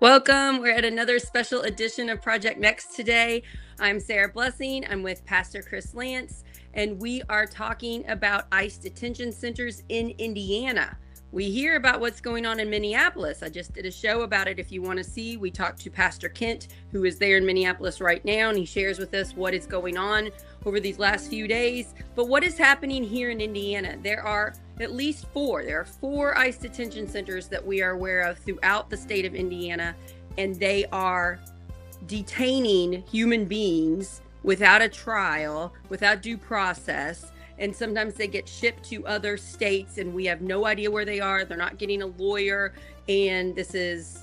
Welcome. We're at another special edition of Project Next today. I'm Sarah Blessing. I'm with Pastor Christ Lantz, and we are talking about ICE detention centers in Indiana. We hear about what's going on in Minneapolis. I just did a show about it. If you want to see, we talked to Pastor Kent, who is there in Minneapolis right now, and he shares with us what is going on over these last few days. But what is happening here in Indiana? There are at least four. There are 4 ICE detention centers that we are aware of throughout the state of Indiana, and they are detaining human beings without a trial, without due process. And sometimes they get shipped to other states and we have no idea where they are. They're not getting a lawyer. And this is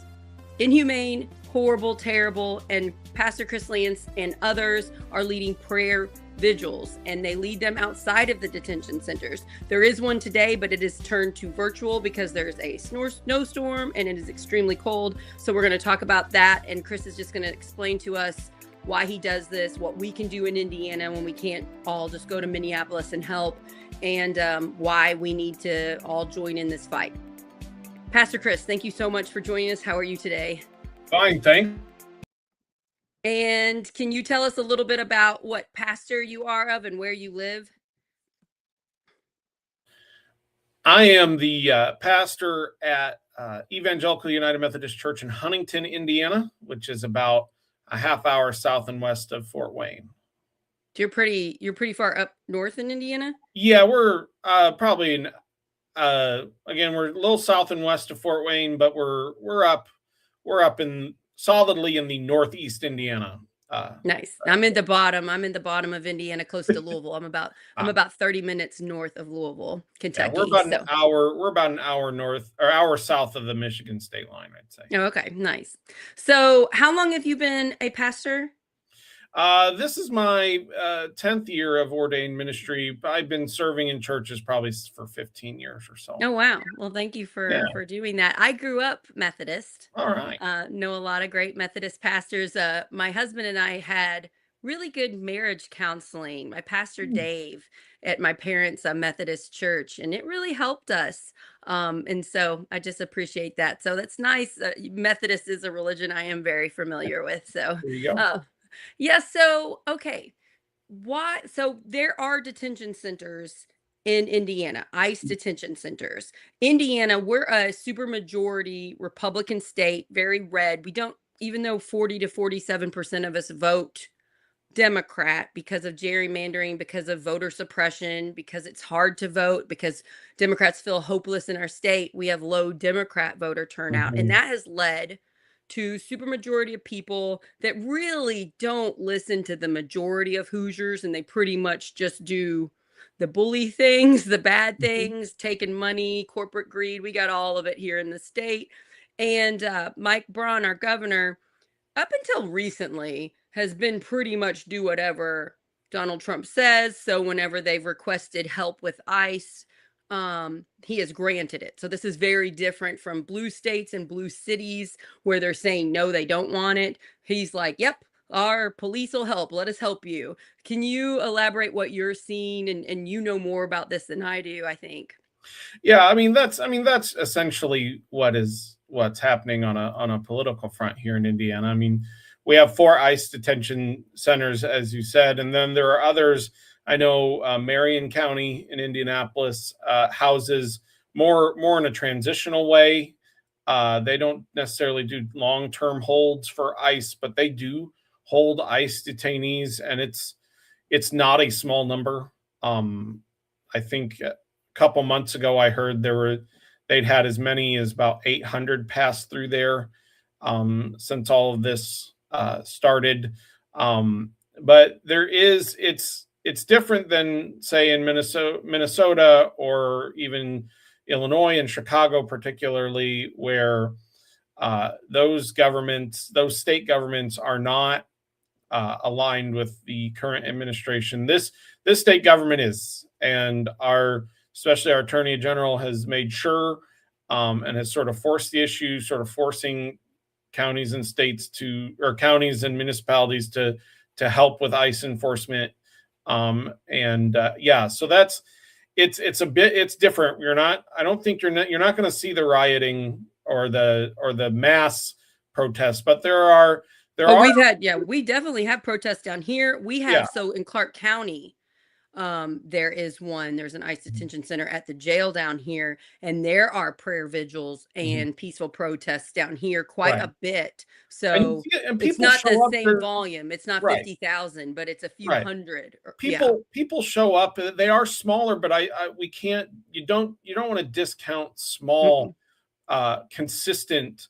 inhumane, horrible, terrible. And Pastor Christ Lantz and others are leading prayer vigils, and they lead them outside of the detention centers. There is one today, but it is turned to virtual because there's a snowstorm and it is extremely cold. So we're going to talk about that. And Chris is just going to explain to us why he does this, what we can do in Indiana when we can't all just go to Minneapolis and help, and why we need to all join in this fight. Pastor Chris, thank you so much for joining us. How are you today? Fine, thanks. And can you tell us a little bit about what pastor you are of and where you live? I am the pastor at Evangelical United Methodist Church in Huntington, Indiana, which is about a half hour south and west of Fort Wayne. You're pretty far up north in Indiana? Yeah, we're probably in, again, we're a little south and west of Fort Wayne, but we're up in solidly in the northeast Indiana. Nice. I'm in the bottom of Indiana, close to Louisville. I'm about 30 minutes north of Louisville, Kentucky. Yeah, we're about an hour north or hour south of the Michigan state line, I'd say. Oh, okay, nice. So how long have you been a pastor? This is my 10th year of ordained ministry. I've been serving in churches probably for 15 years or so. Oh, wow. Well, thank you for doing that. I grew up Methodist. All right. Know a lot of great Methodist pastors. My husband and I had really good marriage counseling. My pastor Dave at my parents' Methodist church, and it really helped us. And so I just appreciate that. So that's nice. Methodist is a religion I am very familiar with. So There you go. yeah. So, okay. Why? So there are detention centers in Indiana, ICE detention centers. Indiana, we're a supermajority Republican state, very red. We don't, even though 40 to 47% of us vote Democrat because of gerrymandering, because of voter suppression, because it's hard to vote, because Democrats feel hopeless in our state, we have low Democrat voter turnout. And that has led to supermajority of people that really don't listen to the majority of Hoosiers, and they pretty much just do the bully things, the bad things, taking money, corporate greed. We got all of it here in the state. And Mike Braun, our governor, up until recently, has been pretty much do whatever Donald Trump says. So whenever they've requested help with ICE, he has granted it. So this is very different from blue states and blue cities where they're saying, no, they don't want it. He's like, yep, our police will help. Let us help you. Can you elaborate what you're seeing? And you know more about this than I do, I think. Yeah, I mean that's essentially what's happening on a political front here in Indiana. I mean, we have 4 ICE detention centers, as you said, and then there are others. I know Marion County in Indianapolis houses more in a transitional way. They don't necessarily do long-term holds for ICE, but they do hold ICE detainees, and it's not a small number. I think a couple months ago I heard they'd had as many as about 800 pass through there since all of this started. But it's different than, say, in Minnesota or even Illinois and Chicago, particularly, where those state governments are not aligned with the current administration. This state government is, and especially our Attorney General has made sure and has sort of forced the issue, sort of forcing counties and counties and municipalities to help with ICE enforcement. So it's different. I don't think you're not going to see the rioting or the mass protests, but there are we've had, we definitely have protests down here. We have, so in Clark County, there's an ICE detention center at the jail down here, and there are prayer vigils and peaceful protests down here quite a bit. So and it's not the same volume. It's not 50,000, but it's a few hundred. People show up. They are smaller, but you don't want to discount small, consistent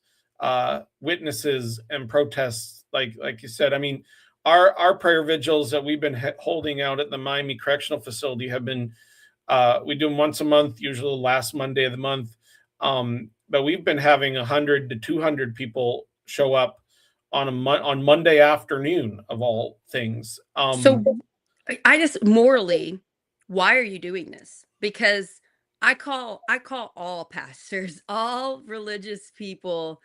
witnesses and protests. Like you said, I mean, our prayer vigils that we've been holding out at the Miami Correctional Facility have been, we do them once a month, usually the last Monday of the month. But we've been having 100 to 200 people show up on Monday afternoon, of all things. So I just morally, why are you doing this? Because I call all pastors, all religious people,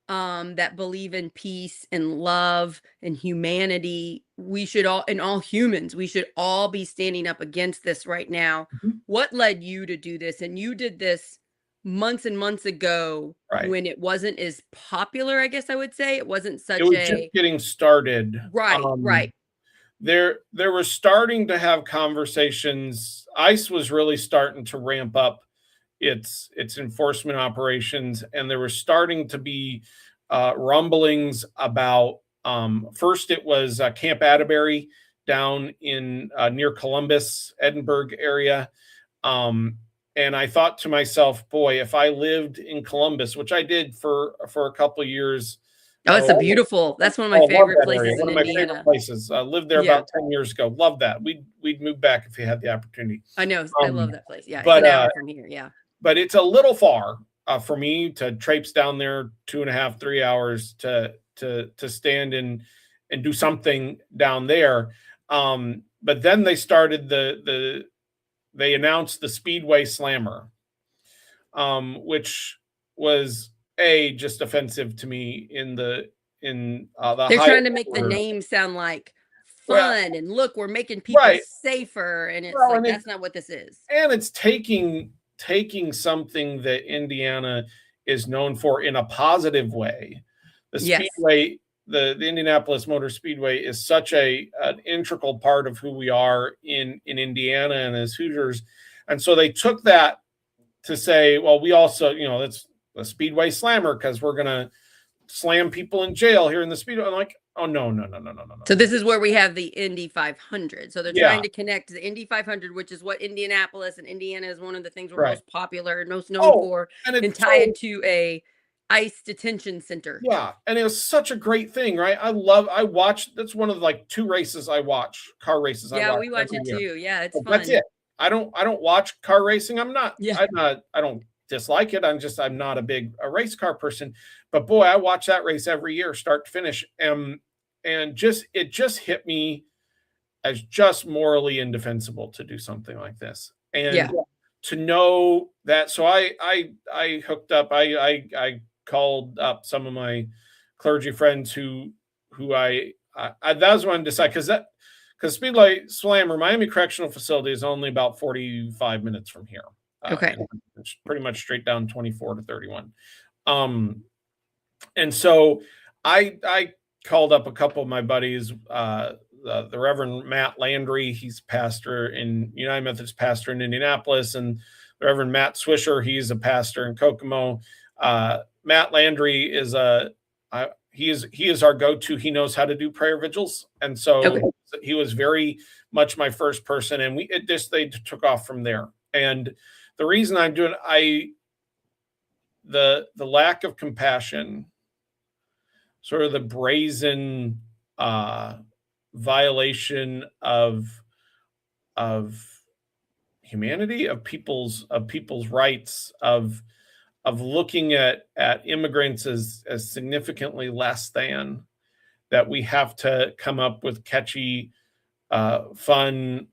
that believe in peace and love and humanity. All humans, we should all be standing up against this right now. What led you to do this? And you did this months and months ago, when it wasn't as popular, I guess I would say. It wasn't such just getting started. Right. There were starting to have conversations. ICE was really starting to ramp up its enforcement operations, and there were starting to be rumblings about, first it was Camp Atterbury down in near Columbus, Edinburgh area. And I thought to myself, boy, if I lived in Columbus, which I did for a couple of years. Oh, it's that's one of my favorite places in Indiana. One of my favorite places. I lived there about 10 years ago. Love that. We'd move back if we had the opportunity. I know. I love that place. Yeah. But, it's an hour from here. Yeah. But it's a little far for me to traipse down there 2.5, 3 hours to stand and do something down there. But then they started they announced the Speedway Slammer, which was just offensive to me they're trying to make the name sound like fun and look, we're making people safer, and it's that's not what this is. And it's taking something that Indiana is known for in a positive way. The Speedway, the Indianapolis Motor Speedway, is such an integral part of who we are in Indiana and as Hoosiers. And so they took that to say, well, we also, that's a Speedway Slammer because we're going to slam people in jail here in the Speedway. I'm like, oh, no. So this is where we have the Indy 500. So they're trying to connect the Indy 500, which is what Indianapolis and Indiana is one of the things we're most popular and most known for, and tie it to a ICE detention center. Yeah. And it was such a great thing, right? I watched, that's one of the 2 races I watch, car races. Yeah, we watch it too. Yeah, it's fun. That's it. I don't watch car racing. I don't dislike it. I'm not a race car person, but boy, I watch that race every year, start to finish. And it just hit me as just morally indefensible to do something like this. And to know that, so I hooked up, I called up some of my clergy friends who that was when I decided, because Speedway Slammer, Miami Correctional Facility, is only about 45 minutes from here. It's pretty much straight down 24 to 31. And so I called up a couple of my buddies, the Reverend Matt Landry, he's United Methodist pastor in Indianapolis, and the Reverend Matt Swisher, he's a pastor in Kokomo. Matt Landry is he is our go-to. He knows how to do prayer vigils, and so he was very much my first person, and they took off from there. And the reason I'm doing the lack of compassion, sort of the brazen violation of humanity, of people's rights, of looking at immigrants as significantly less than, that we have to come up with catchy, fun,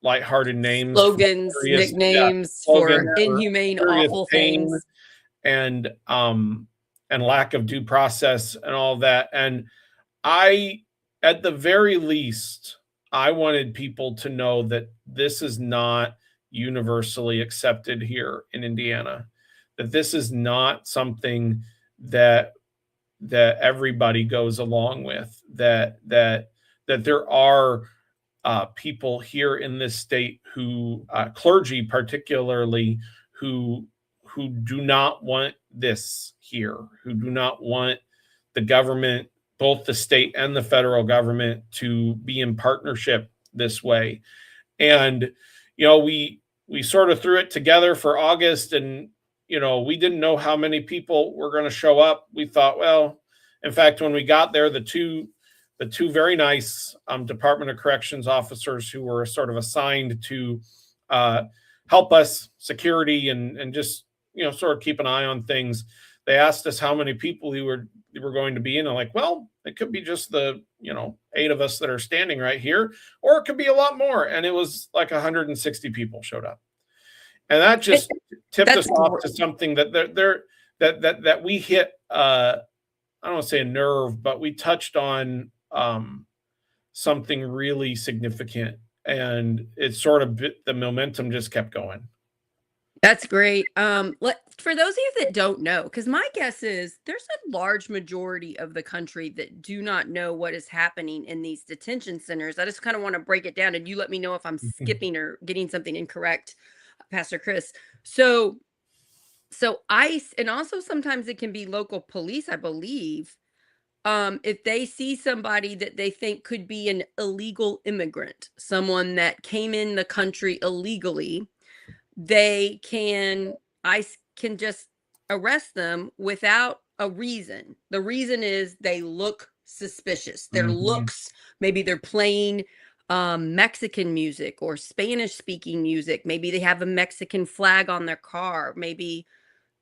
lighthearted names, slogans, nicknames for inhumane, awful things, and lack of due process and all that. And at the very least, I wanted people to know that this is not universally accepted here in Indiana, that this is not something that everybody goes along with, that there are people here in this state who, clergy particularly, who do not want this here, who do not want the government, both the state and the federal government, to be in partnership this way. And, we sort of threw it together for August, and, we didn't know how many people were going to show up. We thought, well, in fact, when we got there, the two very nice Department of Corrections officers who were sort of assigned to help us, security, and just, sort of keep an eye on things, they asked us how many people we were going to be in. And like, well, it could be just the, 8 of us that are standing right here, or it could be a lot more. And it was like 160 people showed up. And that just tipped us off to something that we hit, I don't want to say a nerve, but we touched on something really significant, and it sort of the momentum just kept going. That's great. For those of you that don't know, because my guess is there's a large majority of the country that do not know what is happening in these detention centers. I just kind of want to break it down, and you let me know if I'm skipping or getting something incorrect, Pastor Chris. So ICE, and also sometimes it can be local police, I believe. If they see somebody that they think could be an illegal immigrant, someone that came in the country illegally, ICE can just arrest them without a reason. The reason is they look suspicious. Their looks, maybe they're playing Mexican music or Spanish speaking music. Maybe they have a Mexican flag on their car. Maybe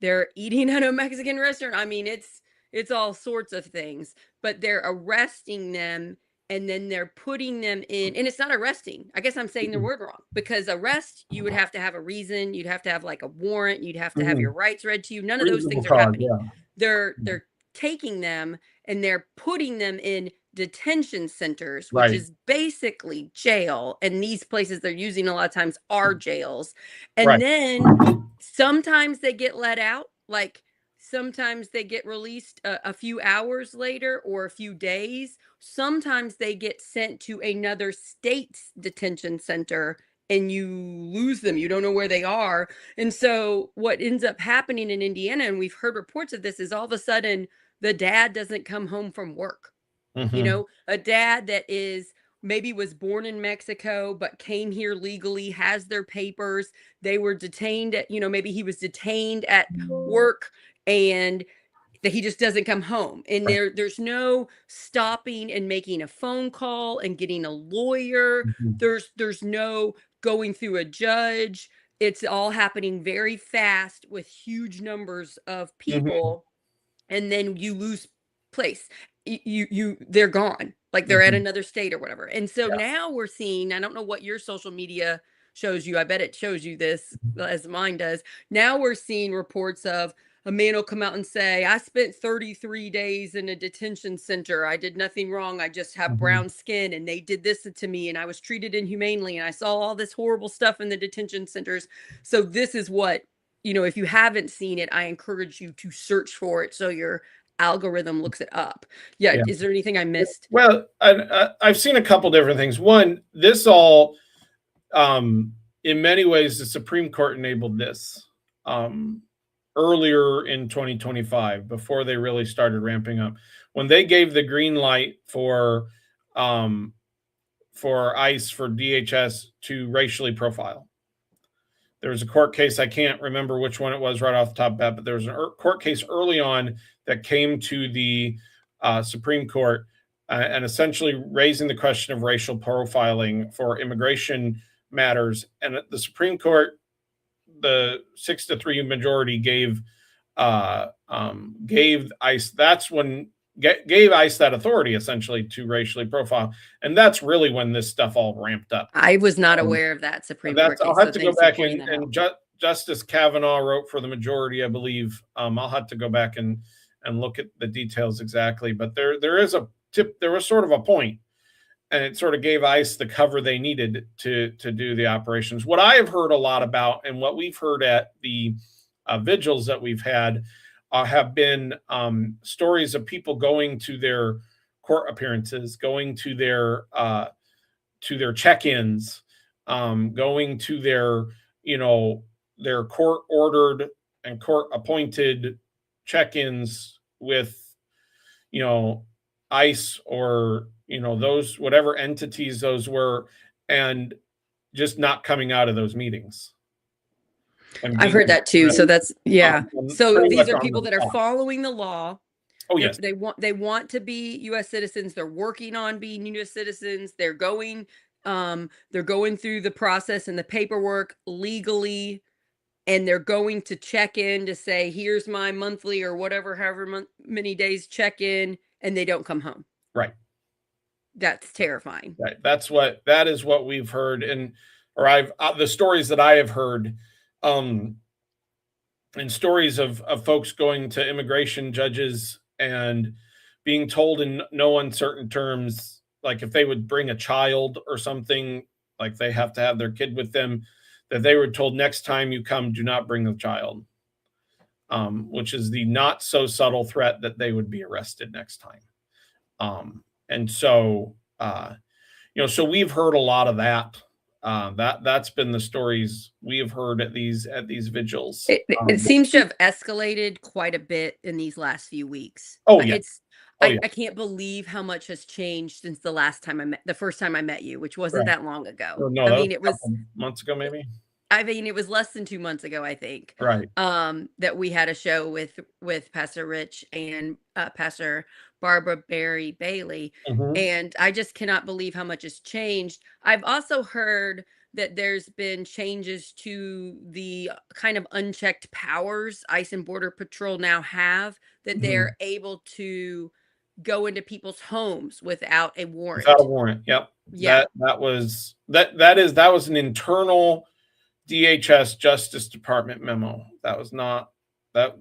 they're eating at a Mexican restaurant. I mean, it's all sorts of things, but they're arresting them, and then they're putting them in, and it's not arresting. I guess I'm saying the word wrong, because arrest, you would have to have a reason. You'd have to have like a warrant. You'd have to have your rights read to you. None of those things are happening. They're taking them and they're putting them in detention centers, which is basically jail. And these places they're using a lot of times are jails. And then sometimes they get let out, like sometimes they get released a few hours later or a few days. Sometimes they get sent to another state's detention center and you lose them. You don't know where they are. And so what ends up happening in Indiana, and we've heard reports of this, is all of a sudden the dad doesn't come home from work. A dad that maybe was born in Mexico, but came here legally, has their papers. They were detained at, maybe he was detained at work, and that he just doesn't come home. And there's no stopping and making a phone call and getting a lawyer. There's no going through a judge. It's all happening very fast with huge numbers of people. And then you lose place. They're gone. Like they're at another state or whatever. And so now we're seeing, I don't know what your social media shows you. I bet it shows you this as mine does. Now we're seeing reports of a man will come out and say, I spent 33 days in a detention center. I did nothing wrong. I just have brown skin, and they did this to me, and I was treated inhumanely, and I saw all this horrible stuff in the detention centers. So this is what, if you haven't seen it, I encourage you to search for it so your algorithm looks it up. Is there anything I missed? Well, I've seen a couple different things. One, this all, in many ways, the Supreme Court enabled this earlier in 2025, before they really started ramping up. When they gave the green light for ICE, for DHS to racially profile. There was a court case, I can't remember which one it was right off the top of that, but there was a court case early on that came to the Supreme Court and essentially raising the question of racial profiling for immigration matters. And the Supreme Court, the 6-3 majority gave ICE, gave ICE that authority essentially to racially profile. And that's really when this stuff all ramped up. I was not aware of that Supreme Court case. I'll have to go back and Justice Kavanaugh wrote for the majority, I believe. I'll have to go back and look at the details exactly, but there is a tip. There was sort of a point, and it sort of gave ICE the cover they needed to do the operations. What I have heard a lot about, and what we've heard at the vigils that we've had, have been stories of people going to their court appearances, going to their check-ins, going to their, their court ordered and court appointed check-ins with, ICE or, those whatever entities those were, and just not coming out of those meetings. I've heard that too. So that's, yeah. So these are people that are spot. following the law. Oh, yes. They want to be U.S. citizens. They're working on being U.S. citizens. They're going through the process and the paperwork legally, and they're going to check in to say, here's my monthly or whatever, however many days check in, and they don't come home. Right. That's terrifying. Right. That is what we've heard. The stories that I have heard, and stories of folks going to immigration judges and being told in no uncertain terms, like if they would bring a child or something, like they have to have their kid with them, that they were told, next time you come, do not bring the child, which is the not so subtle threat that they would be arrested next time. And so, so we've heard a lot of that. That's been the stories we have heard at these vigils. It seems to have escalated quite a bit in these last few weeks. Oh, yeah. I can't believe how much has changed since the first time I met you, which wasn't that long ago. Oh, no, it was months ago, maybe. I mean, it was less than 2 months ago, I think. Right. That we had a show with Pastor Rich and Pastor Barbara Barry Bailey. Mm-hmm. And I just cannot believe how much has changed. I've also heard that there's been changes to the kind of unchecked powers ICE and Border Patrol now have, that they're able to go into people's homes without a warrant. Without a warrant. Yep. Yeah. That was an internal DHS Justice Department memo. That was not that.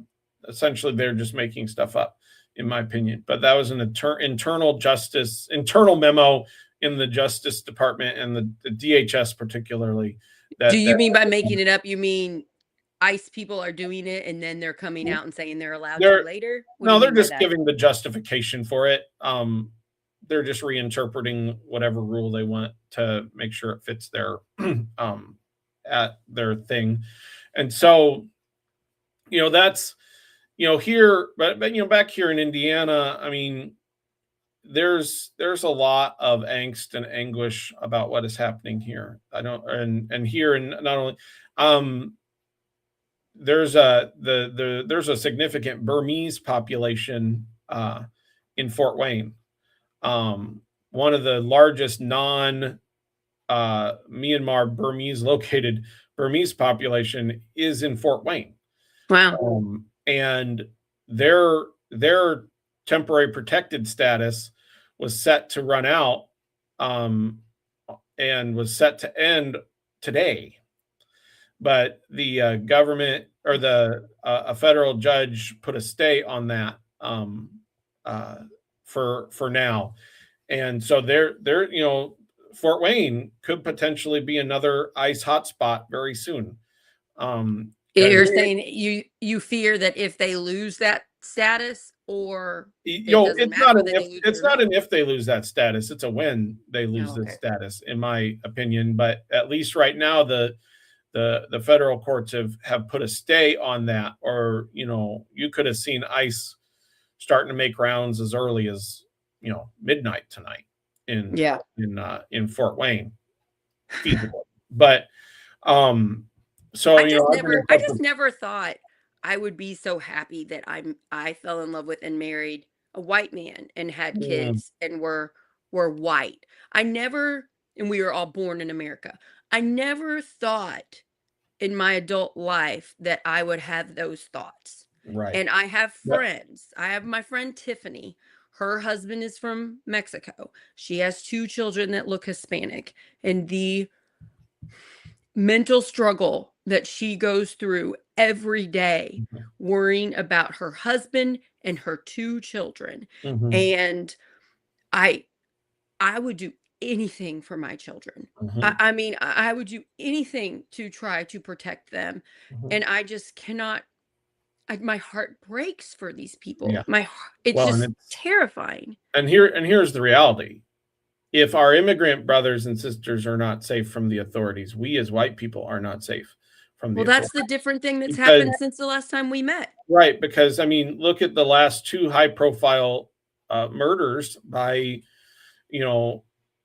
Essentially, they're just making stuff up, in my opinion. But that was an internal memo in the Justice Department and the DHS particularly. Do you mean by making it up? You mean ICE people are doing it and then they're coming out and saying they're allowed to later? No, they're just giving the justification for it. They're just reinterpreting whatever rule they want to make sure it fits their at their thing. And so, that's, here, but back here in Indiana, I mean, there's a lot of angst and anguish about what is happening here. And here, and not only, there's a significant Burmese population in Fort Wayne. One of the largest Myanmar Burmese located Burmese population is in Fort Wayne. Wow. And their temporary protected status was set to run out, and was set to end today. But the government or a federal judge put a stay on that for now. And so they're Fort Wayne could potentially be another ICE hotspot very soon. You're saying you fear that if they lose that status, or it's not an if they lose that status, it's a when they lose that status, in my opinion. But at least right now, the federal courts have put a stay on that. Or you could have seen ICE starting to make rounds as early as midnight tonight in Fort Wayne. But so I just never thought I would be so happy that I fell in love with and married a white man and had kids and were white. And we were all born in America. I never thought in my adult life that I would have those thoughts. Right. And I have friends. I have my friend Tiffany. Her husband is from Mexico. She has 2 children that look Hispanic. And the mental struggle that she goes through every day, worrying about her husband and her 2 children. And I would do anything for my children. I mean, I would do anything to try to protect them. And I just cannot my heart breaks for these people. Yeah. It's Well, just terrifying. and here's the reality. If our immigrant brothers and sisters are not safe from the authorities, we as white people are not safe from the Well, that's authorities. the different thing that's Because, happened since the last time we met. right, because I mean, look at the last two high-profile murders by,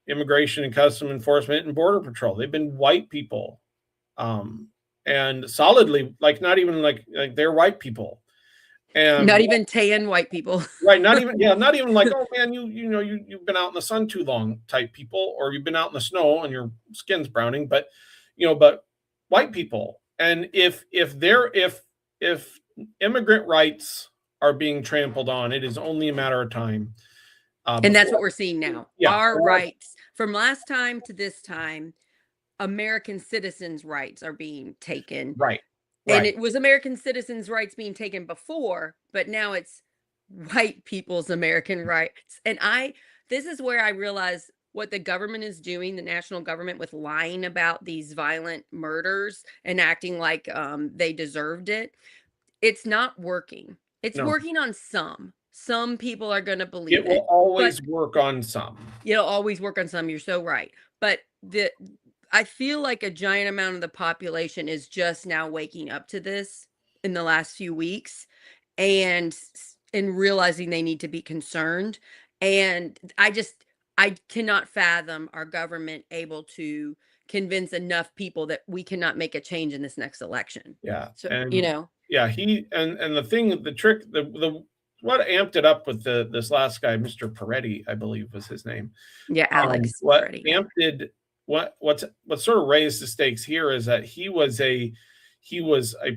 Immigration and Custom Enforcement and Border Patrol. They've been white people, and solidly, like not even like they're white people, and Not even tan white people. right, not even like, oh man, you've been out in the sun too long type people, or you've been out in the snow and your skin's browning, but but white people. And if immigrant rights are being trampled on, it is only a matter of time. And that's what we're seeing now. Yeah, our rights from last time to this time, American citizens' rights are being taken. Right. And it was American citizens' rights being taken before, but now it's white people's American rights. And this is where I realize what the government is doing, the national government, with lying about these violent murders and acting like they deserved it. It's not working. It's working on some. Some people are going to believe it. It will always work on some. It'll always work on some. You're so right. But I feel like a giant amount of the population is just now waking up to this in the last few weeks and realizing they need to be concerned. And I cannot fathom our government able to convince enough people that we cannot make a change in this next election. Yeah. So, and, Yeah, the trick, what amped it up with this last guy, Mr. Peretti, I believe was his name. Yeah, Alex Peretti. What What sort of raised the stakes here is that he was a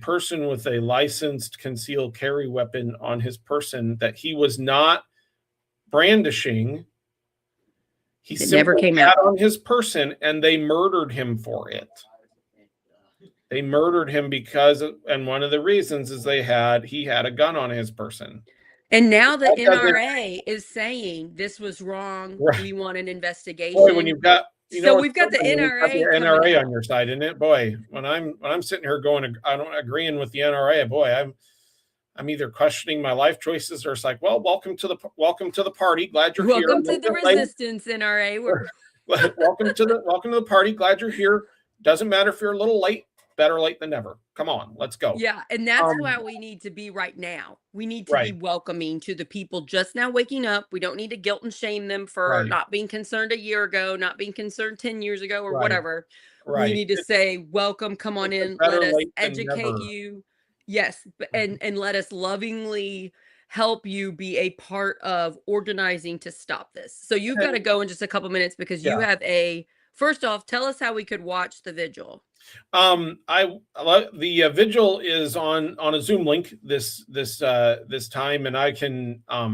person with a licensed concealed carry weapon on his person that he was not brandishing. He never came out on his person, and they murdered him for it. They murdered him and one of the reasons is he had a gun on his person. And now the NRA is saying this was wrong. Right. We want an investigation. Boy, when you've got we've got the NRA on your side, isn't it? Boy, when I'm sitting here agreeing with the NRA, boy, I'm either questioning my life choices, or it's like, well, welcome to the party. Glad you're here. Welcome to the resistance, NRA. Welcome to the party. Glad you're here. Doesn't matter if you're a little late. Better late than never. Come on, let's go. Yeah, and that's why we need to be right now. We need to be welcoming to the people just now waking up. We don't need to guilt and shame them for not being concerned a year ago, not being concerned 10 years ago, or whatever. We need to say, welcome, come on in, let us educate you. Yes, and let us lovingly help you be a part of organizing to stop this. So you've got to go in just a couple minutes because you have first off, tell us how we could watch the vigil. The vigil is on a Zoom link this time, and I can I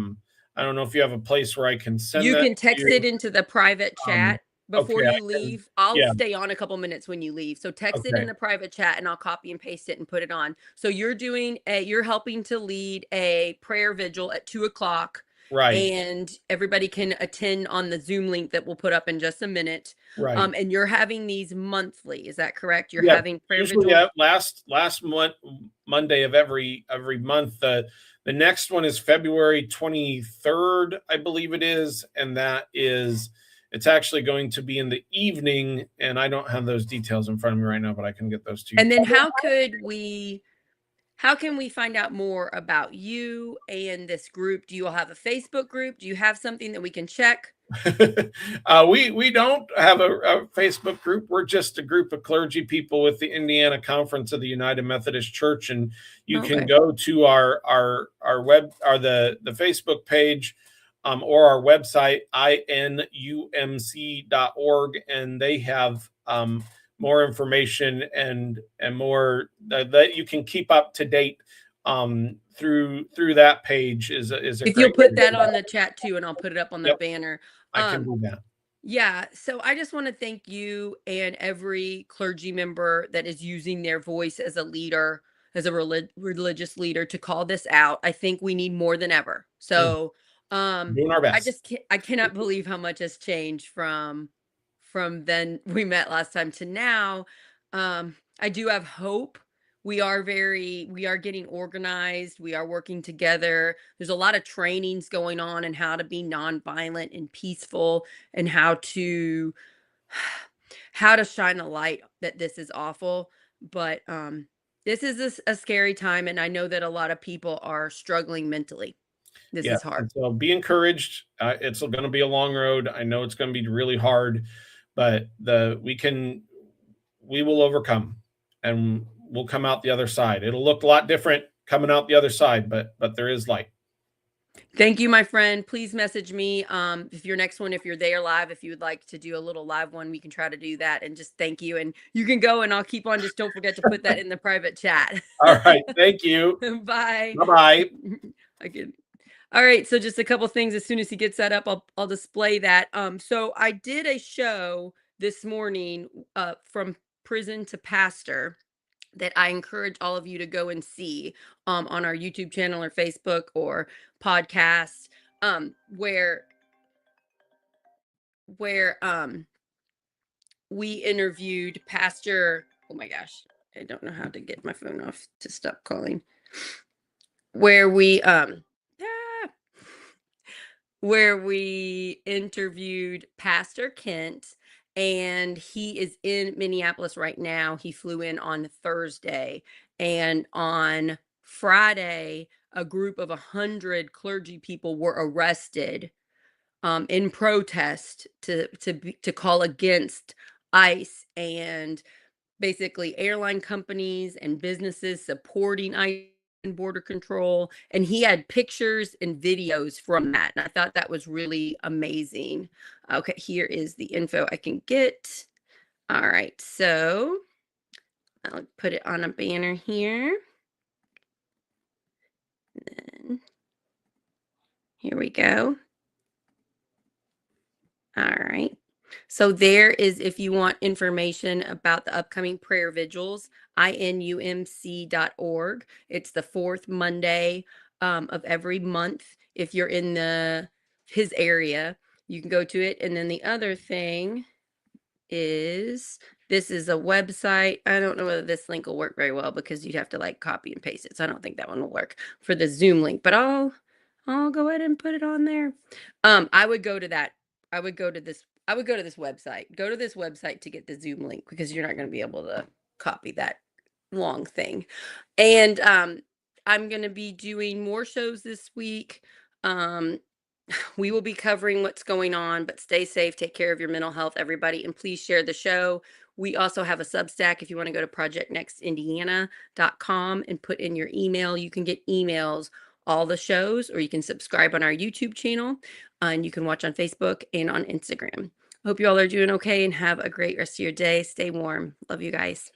don't know if you have a place where I can send. You can text it into the private chat before you leave. I'll stay on a couple minutes when you leave, so text it in the private chat, and I'll copy and paste it and put it on. So you're helping to lead a prayer vigil at 2:00. Right. And everybody can attend on the Zoom link that we'll put up in just a minute. Right. And you're having these monthly, is that correct? You're having prayer usually last Monday of every month. The next one is February 23rd, I believe it is, and it's actually going to be in the evening, and I don't have those details in front of me right now, but I can get those to you. And then how can we find out more about you and this group? Do you all have a Facebook group? Do you have something that we can check? We don't have a Facebook group. We're just a group of clergy people with the Indiana Conference of the United Methodist Church, and you can go to our web, or the Facebook page, or our website, inumc.org, and they have more information and more that you can keep up to date through that page. Is if you'll put that on the chat too, and I'll put it up on the banner. I can do that. Yeah, so I just want to thank you and every clergy member that is using their voice as a leader, as a religious leader, to call this out. I think we need more than ever. So doing our best. I cannot believe how much has changed from then we met last time to now. I do have hope we are getting organized. We are working together. There's a lot of trainings going on and how to be nonviolent and peaceful, and how to shine a light that this is awful. But this is a scary time, and I know that a lot of people are struggling mentally. This Yeah, is hard. and so be encouraged. It's going to be a long road. I know it's going to be really hard, but we will overcome, and we'll come out the other side. It'll look a lot different coming out the other side, but there is light. Thank you, my friend. Please message me if your next one, if you're there live, if you would like to do a little live one, we can try to do that. And just thank you. And you can go, and I'll keep on. Just don't forget to put that in the private chat. All right, thank you. Bye. Bye bye. Again. All right, so just a couple things. As soon as he gets that up, I'll display that. So I did a show this morning, from prison to pastor, that I encourage all of you to go and see, on our YouTube channel or Facebook or podcast, where we interviewed Pastor. Oh my gosh, I don't know how to get my phone off to stop calling. Where we interviewed Pastor Kent, and he is in Minneapolis right now. He flew in on Thursday, and on Friday, a group of 100 clergy people were arrested, in protest to call against ICE, and basically airline companies and businesses supporting ICE and border control. And he had pictures and videos from that, and I thought that was really amazing. Okay, here is the info I can get. All right, so I'll put it on a banner here. And here we go. All right. So there is, if you want information about the upcoming prayer vigils, inumc.org. It's the fourth Monday of every month. If you're in his area, you can go to it. And then the other thing is, this is a website. I don't know whether this link will work very well, because you'd have to like copy and paste it. So I don't think that one will work for the Zoom link, but I'll go ahead and put it on there. I would go to that. I would go to this website. Go to this website to get the Zoom link, because you're not going to be able to copy that long thing. And I'm going to be doing more shows this week. We will be covering what's going on, but stay safe, take care of your mental health, everybody, and please share the show. We also have a Substack. If you want to go to projectnextindiana.com and put in your email, you can get emails all the shows, or you can subscribe on our YouTube channel, and you can watch on Facebook and on Instagram. I hope you all are doing okay and have a great rest of your day. Stay warm. Love you guys.